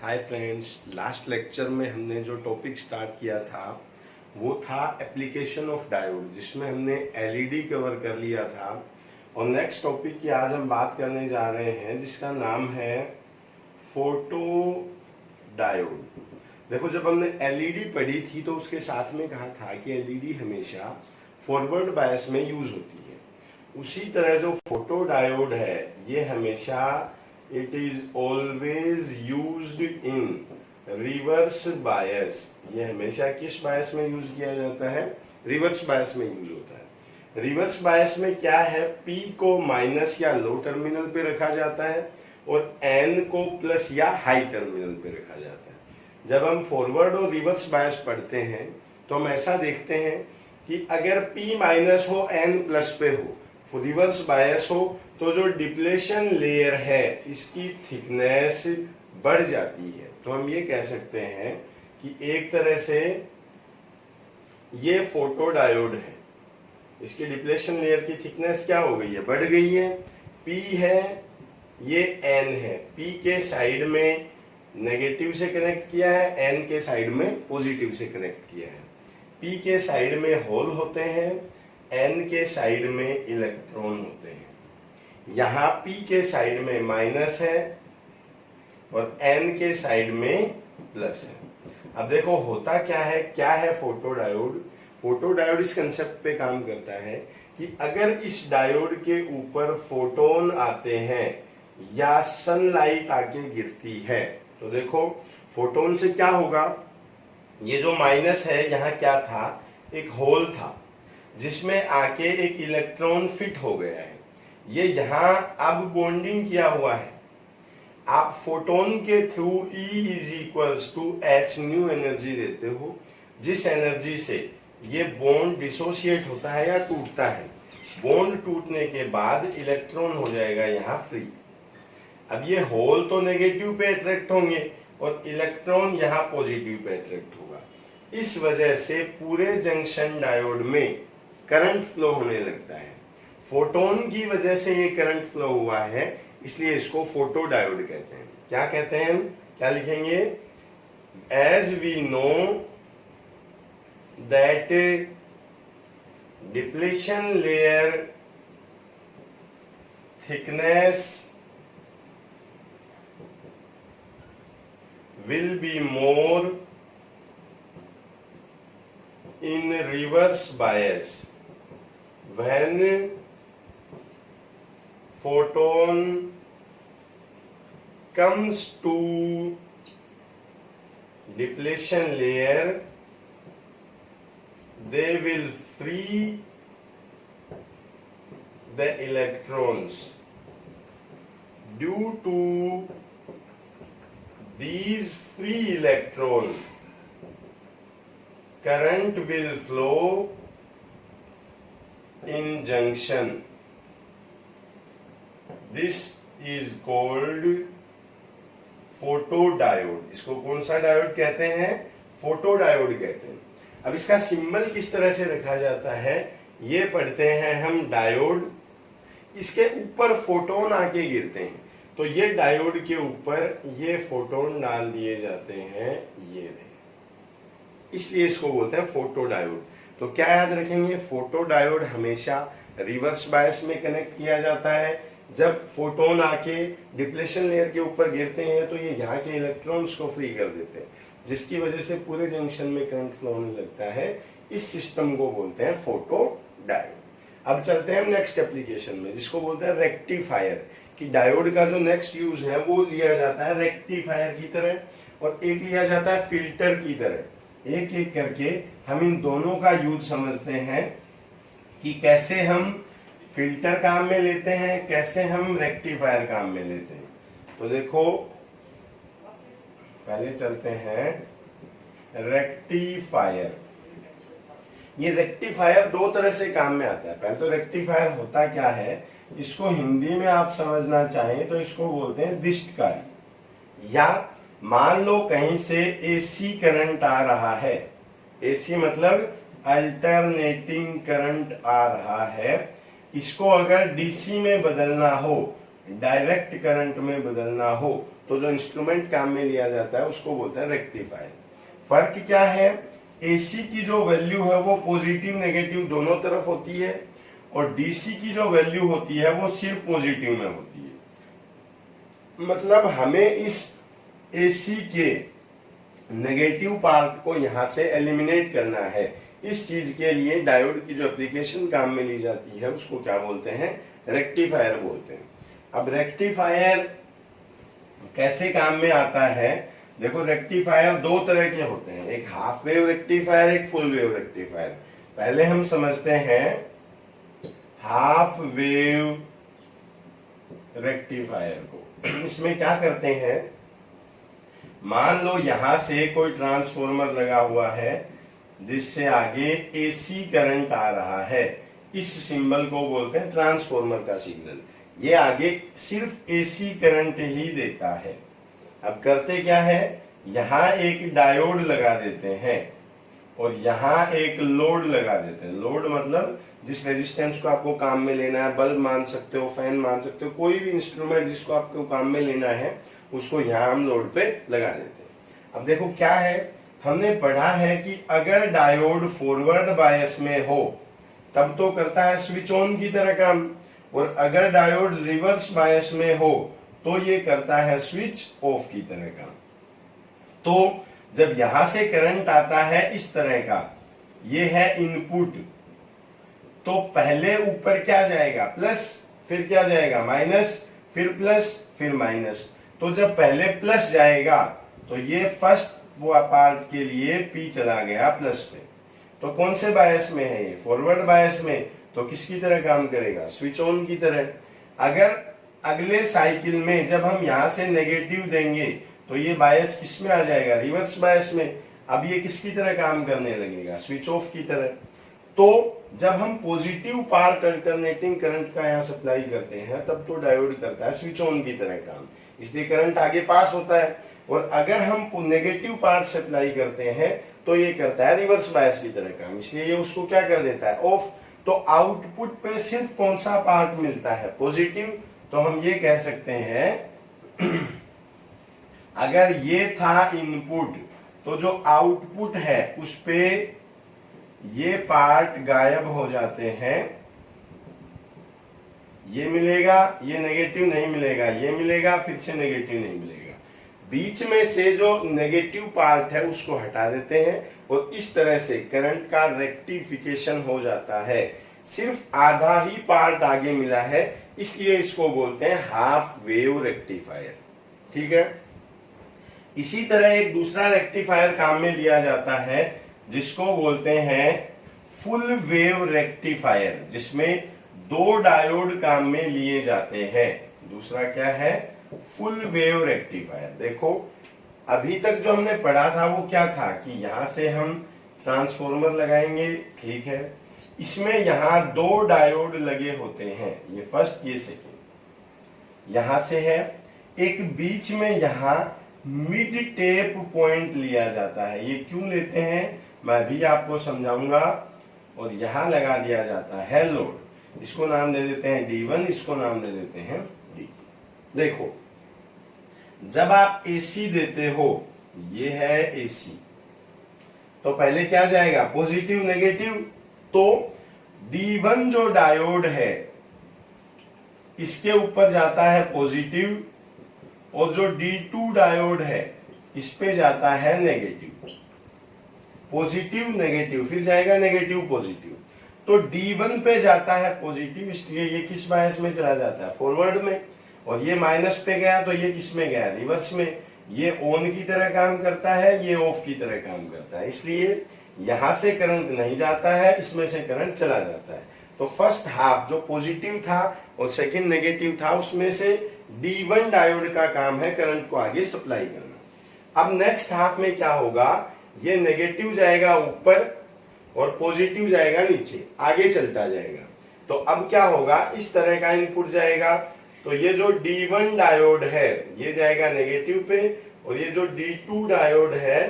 Hi friends, last lecture में हमने जो टॉपिक स्टार्ट किया था वो था एप्लीकेशन ऑफ डायोड, जिसमें हमने एलईडी कवर कर लिया था। और नेक्स्ट टॉपिक की आज हम बात करने जा रहे हैं जिसका नाम है फोटो डायोड। देखो, जब हमने एलईडी पढ़ी थी तो उसके साथ में कहा था कि एलईडी हमेशा फॉरवर्ड बायस में यूज होती है। उसी तरह जो फोटो डायोड है ये हमेशा it is always used in reverse bias। ये हमेशा किस बायस में यूज किया जाता है? रिवर्स बायस में यूज होता है। रिवर्स बायस में क्या है, P को माइनस या लो टर्मिनल पे रखा जाता है और N को प्लस या हाई टर्मिनल पे रखा जाता है। जब हम फॉरवर्ड और रिवर्स बायस पढ़ते हैं तो हम ऐसा देखते हैं कि अगर P माइनस हो N प्लस पे हो, रिवर्स बायस हो, तो जो डिप्लेशन लेयर है इसकी थिकनेस बढ़ जाती है। तो हम ये कह सकते हैं कि एक तरह से ये फोटो डायोड है, इसकी डिप्लेशन लेयर की थिकनेस क्या हो गई है? बढ़ गई है। P है, ये N है। P के साइड में नेगेटिव से कनेक्ट किया है, N के साइड में पॉजिटिव से कनेक्ट किया है। P के साइड में होल होते हैं, N के साइड में इलेक्ट्रॉन होते हैं। यहाँ P के साइड में माइनस है और N के साइड में प्लस है। अब देखो होता क्या है फोटो डायोड। फोटो डायोड इस कंसेप्ट पे काम करता है कि अगर इस डायोड के ऊपर फोटोन आते हैं या सनलाइट आके गिरती है तो देखो फोटोन से क्या होगा। ये जो माइनस है यहाँ क्या था? एक होल था जिसमें आके एक इलेक्ट्रॉन फिट हो गया है। ये यहाँ अब बॉन्डिंग किया हुआ है। आप फोटोन के through E is equals to h nu energy देते हो, जिस एनर्जी से ये बॉन्ड डिसोशिएट होता है या टूटता है। बॉन्ड टूटने के बाद इलेक्ट्रॉन हो जाएगा यहाँ फ्री। अब ये होल तो नेगेटिव पे अट्रैक्ट होंगे और इलेक्ट्रॉन यहाँ पॉजिटिव पे अट्रैक्ट होगा। इस वजह से पूरे जंक्शन डायोड में करंट फ्लो होने लगता है। फोटोन की वजह से ये करंट फ्लो हुआ है, इसलिए इसको फोटो डायोड कहते हैं। क्या कहते हैं? क्या लिखेंगे? As we know that depletion layer thickness will be more in reverse bias when photon comes to depletion layer, they will free the electrons. Due to these free electrons, current will flow in junction. This is called photodiode। इसको कौन सा diode कहते हैं? Photodiode कहते हैं। अब इसका symbol किस तरह से रखा जाता है ये पढ़ते हैं हम। डायोड, इसके ऊपर फोटोन आके गिरते हैं तो ये डायोड के ऊपर ये फोटोन डाल दिए जाते हैं, ये रहे, इसलिए इसको बोलते हैं फोटो डायोड। तो क्या याद रखेंगे? फोटो डायोड हमेशा रिवर्स बायस में कनेक्ट किया जाता है। जब फोटोन आके डिप्लेशन लेयर के ऊपर गिरते हैं तो ये यहाँ के इलेक्ट्रॉन्स को फ्री कर देते हैं, जिसकी वजह से पूरे जंक्शन में करंट फ्लो होने लगता है। इस सिस्टम को बोलते हैं फोटो डायोड। अब चलते हैं नेक्स्ट एप्लीकेशन में, जिसको बोलते हैं रेक्टिफायर। कि डायोड का जो नेक्स्ट यूज है वो लिया जाता है रेक्टिफायर की तरह और एक लिया जाता है फिल्टर की तरह। एक एक करके हम इन दोनों का यूज समझते हैं कि कैसे हम फिल्टर काम में लेते हैं, कैसे हम रेक्टिफायर काम में लेते हैं। तो देखो पहले चलते हैं रेक्टिफायर। ये रेक्टिफायर दो तरह से काम में आता है। पहले तो रेक्टिफायर होता क्या है, इसको हिंदी में आप समझना चाहें तो इसको बोलते हैं दृष्टकारी। या मान लो कहीं से एसी करंट आ रहा है, एसी मतलब अल्टरनेटिंग करंट आ रहा है, इसको अगर डीसी में बदलना हो डायरेक्ट करंट में बदलना हो तो जो इंस्ट्रूमेंट काम में लिया जाता है उसको बोलते हैं रेक्टिफायर। फर्क क्या है, एसी की जो वैल्यू है वो पॉजिटिव नेगेटिव दोनों तरफ होती है और डीसी की जो वैल्यू होती है वो सिर्फ पॉजिटिव में होती है। मतलब हमें इस एसी के नेगेटिव पार्ट को यहां से एलिमिनेट करना है। इस चीज के लिए डायोड की जो एप्लीकेशन काम में ली जाती है उसको क्या बोलते हैं, रेक्टिफायर बोलते हैं। अब रेक्टिफायर कैसे काम में आता है, देखो रेक्टिफायर दो तरह के होते हैं, एक हाफ वेव रेक्टिफायर, एक फुल वेव रेक्टिफायर। पहले हम समझते हैं हाफ वेव रेक्टिफायर को। इसमें क्या करते हैं, मान लो यहां से कोई ट्रांसफॉर्मर लगा हुआ है जिससे आगे एसी करंट आ रहा है। इस सिंबल को बोलते हैं ट्रांसफॉर्मर का सिग्नल। ये आगे सिर्फ एसी करंट ही देता है। अब करते क्या है, यहां एक डायोड लगा देते हैं और यहां एक लोड लगा देते हैं। लोड मतलब जिस रेजिस्टेंस को आपको काम में लेना है, बल्ब मान सकते हो, फैन मान सकते हो, कोई भी इंस्ट्रूमेंट जिसको आपको काम में लेना है उसको यहां हम लोड पे लगा देते हैं। अब देखो क्या है, हमने पढ़ा है कि अगर डायोड फॉरवर्ड बायस में हो तब तो करता है स्विच ऑन की तरह काम, और अगर डायोड रिवर्स बायस में हो तो ये करता है स्विच ऑफ की तरह काम। तो जब यहां से करंट आता है इस तरह का, ये है इनपुट, तो पहले ऊपर क्या जाएगा, प्लस, फिर क्या जाएगा, माइनस, फिर प्लस, फिर माइनस। तो जब पहले प्लस जाएगा तो ये फर्स्ट वो पार्ट के लिए पी चला गया प्लस पे। तो कौन से बायस में है ये, फॉरवर्ड बायस में, तो किसकी तरह काम करेगा, स्विच ऑन की तरह। अगर अगले साइकिल में जब हम यहां से नेगेटिव देंगे तो ये बायस किस में आ जाएगा, रिवर्स बायस में। अब ये किसकी तरह काम करने लगेगा, स्विच ऑफ की तरह। तो जब हम पॉजिटिव पार्ट अल्टरनेटिंग करंट का यहाँ सप्लाई करते हैं तब तो डायोड करता है स्विच ऑन की तरह काम, इसलिए करंट आगे पास होता है। और अगर हम नेगेटिव पार्ट सप्लाई करते हैं तो ये करता है रिवर्स बायस की तरह काम, इसलिए ये उसको क्या कर देता है, ऑफ। तो आउटपुट पे सिर्फ कौन सा पार्ट मिलता है, पॉजिटिव। तो हम ये कह सकते हैं अगर ये था इनपुट तो जो आउटपुट है उस पे ये पार्ट गायब हो जाते हैं, ये मिलेगा, ये नेगेटिव नहीं मिलेगा, ये मिलेगा, फिर से नेगेटिव नहीं मिलेगा। बीच में से जो नेगेटिव पार्ट है उसको हटा देते हैं और इस तरह से करंट का रेक्टिफिकेशन हो जाता है। सिर्फ आधा ही पार्ट आगे मिला है, इसलिए इसको बोलते हैं हाफ वेव रेक्टिफायर। ठीक है। इसी तरह एक दूसरा रेक्टिफायर काम में लिया जाता है जिसको बोलते हैं फुल वेव रेक्टिफायर, जिसमें दो डायोड काम में लिए जाते हैं। दूसरा क्या है, फुल वेव रेक्टिफायर। देखो अभी तक जो हमने पढ़ा था वो क्या था कि यहां से हम ट्रांसफॉर्मर लगाएंगे, ठीक है, इसमें यहां दो डायोड लगे होते हैं, ये फर्स्ट ये सेकेंड, यहां से है एक बीच में यहां मिड टेप पॉइंट लिया जाता है। ये क्यों लेते हैं मैं भी आपको समझाऊंगा। और यहां लगा दिया जाता है लोड, इसको नाम दे देते हैं D1, इसको नाम दे देते हैं D। देखो जब आप AC देते हो, ये है AC, तो पहले क्या जाएगा, पॉजिटिव नेगेटिव। तो D1 जो डायोड है इसके ऊपर जाता है पॉजिटिव और जो D2 डायोड है इस पे जाता है नेगेटिव। पॉजिटिव नेगेटिव, फिर जाएगा नेगेटिव पॉजिटिव। तो D1 पे जाता है पॉजिटिव, इसलिए ये किस बायस में चला जाता है, फॉरवर्ड में। और ये माइनस पे गया तो ये किस में गया, रिवर्स में। ये ऑन की तरह काम करता है, ये ऑफ की तरह काम करता है, इसलिए यहां से करंट नहीं जाता है, इसमें से करंट चला जाता है। तो फर्स्ट हाफ जो पॉजिटिव था और सेकंड नेगेटिव था, उसमें से D1 डायोड का काम है करंट को आगे सप्लाई करना। अब नेक्स्ट हाफ में क्या होगा, ये नेगेटिव जाएगा ऊपर और पॉजिटिव जाएगा नीचे, आगे चलता जाएगा। तो अब क्या होगा, इस तरह का इनपुट जाएगा। तो ये जो D1 डायोड है ये जाएगा नेगेटिव पे और ये जो D2 डायोड है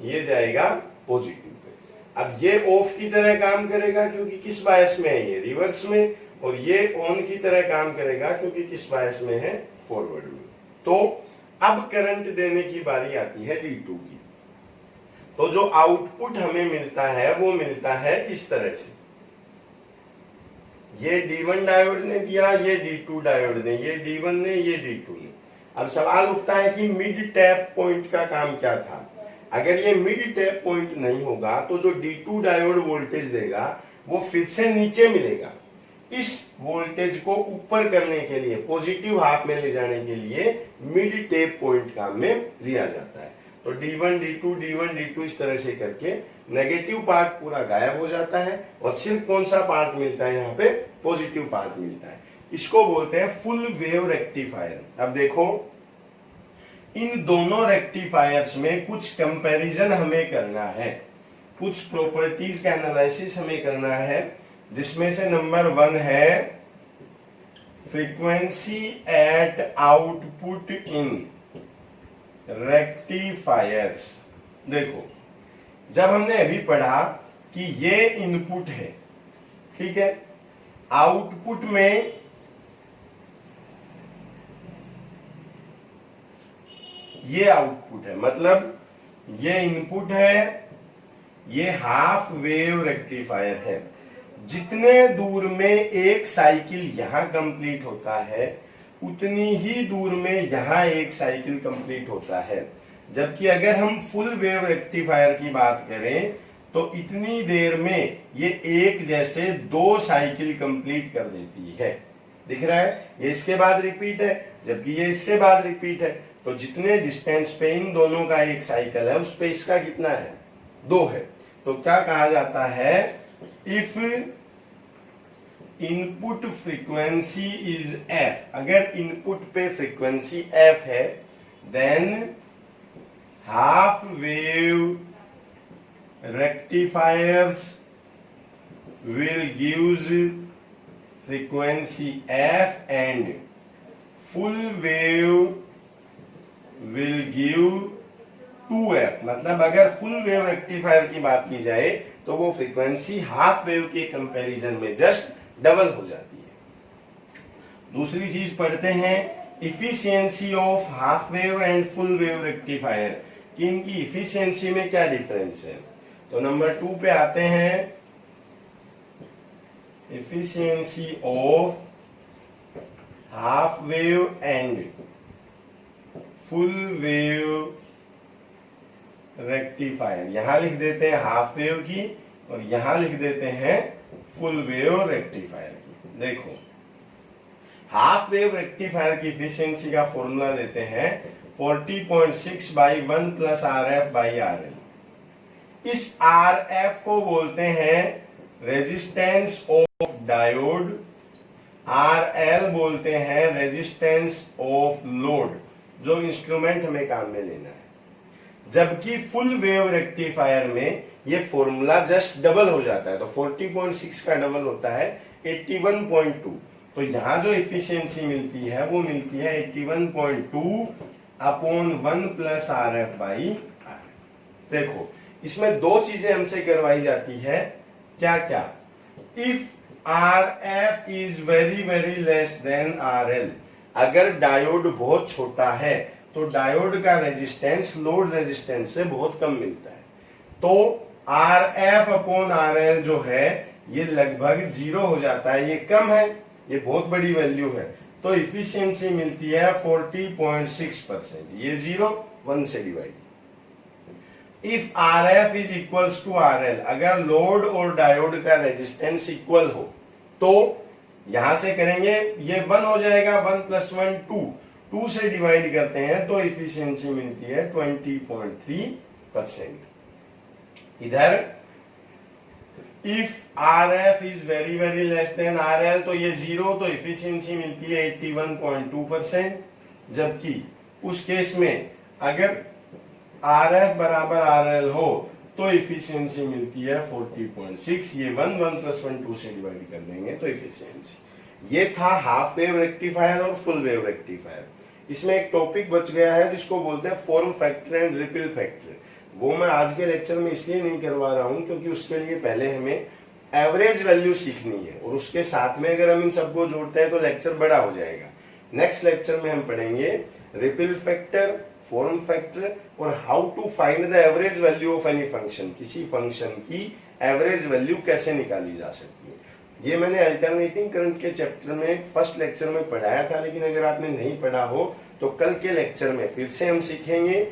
ये जाएगा पॉजिटिव पे। अब ये ऑफ की तरह काम करेगा क्योंकि किस बायस में है, ये रिवर्स में। और ये ऑन की तरह काम करेगा क्योंकि किस बायस में है, फॉरवर्ड में। तो अब करंट देने की बारी आती है D2 की। तो जो आउटपुट हमें मिलता है वो मिलता है इस तरह से, ये D1 डायोड ने दिया, ये D2 डायोड ने, ये D1 ने, ये D2 ने। अब सवाल उठता है कि मिड टैप पॉइंट का काम क्या था। अगर ये मिड टैप पॉइंट नहीं होगा तो जो D2 डायोड वोल्टेज देगा वो फिर से नीचे मिलेगा। इस वोल्टेज को ऊपर करने के लिए, पॉजिटिव हाफ में ले जाने के लिए मिड टैप पॉइंट काम में लिया जाता है। तो D1 D2 D1 D2 इस तरह से करके नेगेटिव पार्ट पूरा गायब हो जाता है और सिर्फ कौन सा पार्ट मिलता है, यहाँ पे पॉजिटिव पार्ट मिलता है। इसको बोलते हैं फुल वेव रेक्टिफायर। अब देखो, इन दोनों रेक्टिफायर्स में कुछ कंपैरिजन हमें करना है, कुछ प्रॉपर्टीज का एनालिसिस हमें करना है, जिसमें से नंबर 1 है frequency at output in rectifiers. देखो, जब हमने अभी पढ़ा कि ये इनपुट है, ठीक है, आउटपुट में ये आउटपुट है, मतलब ये इनपुट है, ये हाफ वेव रेक्टिफायर है। जितने दूर में एक साइकिल यहां कंप्लीट होता है उतनी ही दूर में यहां एक साइकिल कंप्लीट होता है। जबकि अगर हम फुल वेव रेक्टिफायर की बात करें तो इतनी देर में ये एक जैसे 2 साइकिल कंप्लीट कर देती है। दिख रहा है, ये इसके बाद रिपीट है, जबकि ये इसके बाद रिपीट है। तो जितने डिस्टेंस पे इन दोनों का एक साइकिल है उस पे इसका कितना है, 2 है। तो क्या कहा जाता है, if input frequency is f, अगर इनपुट पे फ्रीक्वेंसी f है, than half wave rectifiers will gives frequency f and full wave will give 2f। मतलब अगर फुल वेव रेक्टिफायर की बात की जाए तो वो फ्रीक्वेंसी हाफ वेव के कंपैरिजन में जस्ट डबल हो जाती है। दूसरी चीज पढ़ते हैं, efficiency of half wave and full wave rectifier, कि इनकी इफिशियंसी में क्या डिफरेंस है। तो नंबर 2 पे आते हैं, efficiency of half wave and full wave rectifier. यहां लिख देते हैं हाफ वेव की और यहां लिख देते हैं फुल वेव रेक्टिफायर की। देखो, हाफ वेव रेक्टिफायर की एफिशिएंसी का फॉर्मूला देते हैं 40.6 by 1 plus RF by RL। इस RF को बोलते हैं रेजिस्टेंस ऑफ डायोड, RL बोलते हैं रेजिस्टेंस ऑफ लोड, जो इंस्ट्रूमेंट हमें काम में लेना है। जबकि फुल वेव रेक्टिफायर में ये फॉर्मूला जस्ट डबल हो जाता है। तो 40.6 का डबल होता है 81.2। तो यहां जो एफिशिएंसी मिलती है वो मिलती है 81.2 upon 1 plus RF by RL। देखो, इसमें 2 चीजें हमसे करवाई जाती है, क्या क्या, if RF is very very less than RL, अगर डायोड बहुत छोटा है तो डायोड का रेजिस्टेंस लोड रेजिस्टेंस से बहुत कम मिलता है। तो RF अपॉन RL जो है ये लगभग 0 हो जाता है, ये कम है, ये बहुत बड़ी वैल्यू है। तो इफिशियंसी मिलती है 40.6%, ये 0 1 से divide. If RF is equals to RL, अगर लोड और डायोड का रेजिस्टेंस इक्वल हो तो यहां से करेंगे, ये 1 हो जाएगा, 1 + 1 2, 2 से डिवाइड करते हैं तो इफिशियंसी मिलती है 20.3%। इधर if RF is very very less than RL, तो ये 0, तो इफिशियंसी मिलती है 81.2%। जबकि उस केस में अगर RF बराबर RL हो तो इफिशियंसी मिलती है 40.6। ये 1 + 1 2 से डिवाइड कर देंगे तो इफिशियंसी। ये था हाफ वेव रेक्टिफायर और फुल वेव रेक्टिफायर। इसमें एक टॉपिक बच गया है जिसको बोलते हैं form factor and ripple factor. वो मैं आज के लेक्चर में इसलिए नहीं करवा रहा हूं क्योंकि उसके लिए पहले हमें एवरेज वैल्यू सीखनी है और उसके साथ में अगर हम इन सबको जोड़ते हैं तो लेक्चर बड़ा हो जाएगा। नेक्स्ट लेक्चर में हम पढ़ेंगे रिपल फैक्टर, फॉर्म फैक्टर और how to find the average value of any function. किसी फंक्शन की एवरेज वैल्यू कैसे निकाली जा सकती है। ये मैंने अल्टरनेटिंग करंट के चैप्टर में फर्स्ट लेक्चर में पढ़ाया था, लेकिन अगर आपने नहीं पढ़ा हो तो कल के लेक्चर में फिर से हम सीखेंगे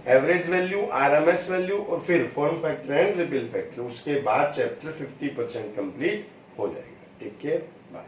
एवरेज वैल्यू, आरएमएस वैल्यू और फिर form factor and ripple factor. उसके बाद चैप्टर 50% कंप्लीट हो जाएगा। ठीक है, बाय।